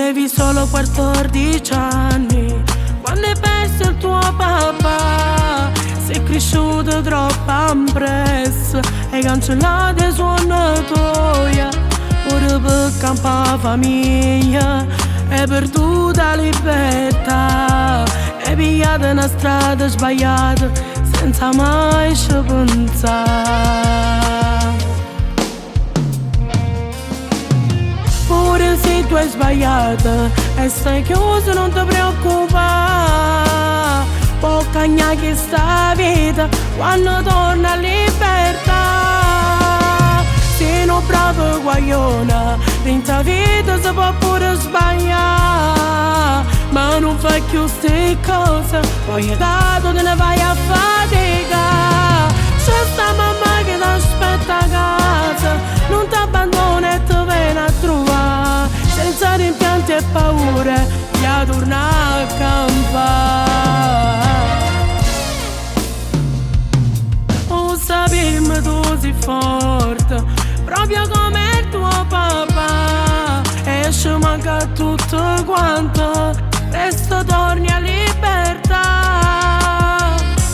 Avevi solo 14 anni quando hai perso il tuo papà. Sei cresciuto troppo impresso, hai cancellato il suono tuo. Ora per campare famiglia hai perduto la libertà. Hai pigliato una strada sbagliata senza mai ci pensare. Pure se tu hai sbagliato e stai chiuso non ti preoccupare, può cagnare che sta vita quando torna a libertà. Se non bravo guagliona, dentro vita si può pure sbagliare, ma non fai più ste cose, poi è dato te ne vai a faticare. C'è sta mamma che ti aspetta a casa, non ti abbandona e ti viene a trovare, senza rimpianti e paure, di a tornare a campare. Oh, sapemmo tu sei forte, proprio come il tuo papà, e ci manca tutto quanto, presto torni a libertà.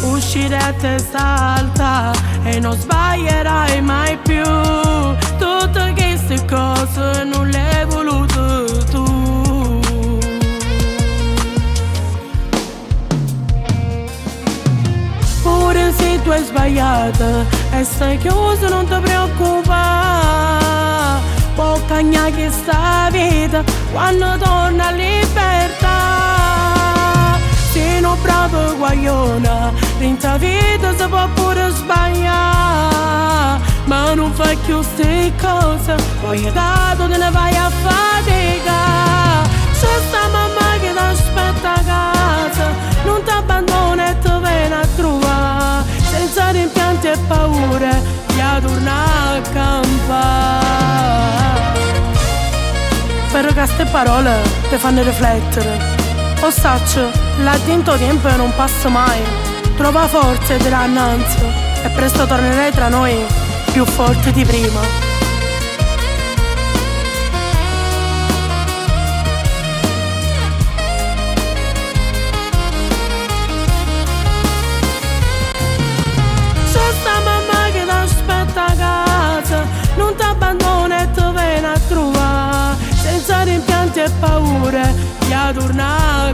Uscire a testa alta e non sbaglierai mai più, tutte queste cose non le hai volute tu. Pure se tu hai sbagliato e stai chiuso non ti preoccupare, può cagnare che sta vita quando torna a libertà. Se non bravo guagliona, dentro vita si può pure sbagliare, ma non fai più ste cose, poi è dato te ne vai a faticare. C'è sta mamma che ti aspetta a casa, non ti abbandona e ti viene a trovare, senza rimpianti e paure, di a tornare a campare. Spero che queste parole ti fanno riflettere. O saccio, là dentro tempo non passa mai, trova forza e dirà annanzi, e presto tornerai tra noi più forte di prima. C'è sta mamma che ti aspetta a casa, non ti abbandona e ti viene a trovare, senza rimpianti e paure, di a tornare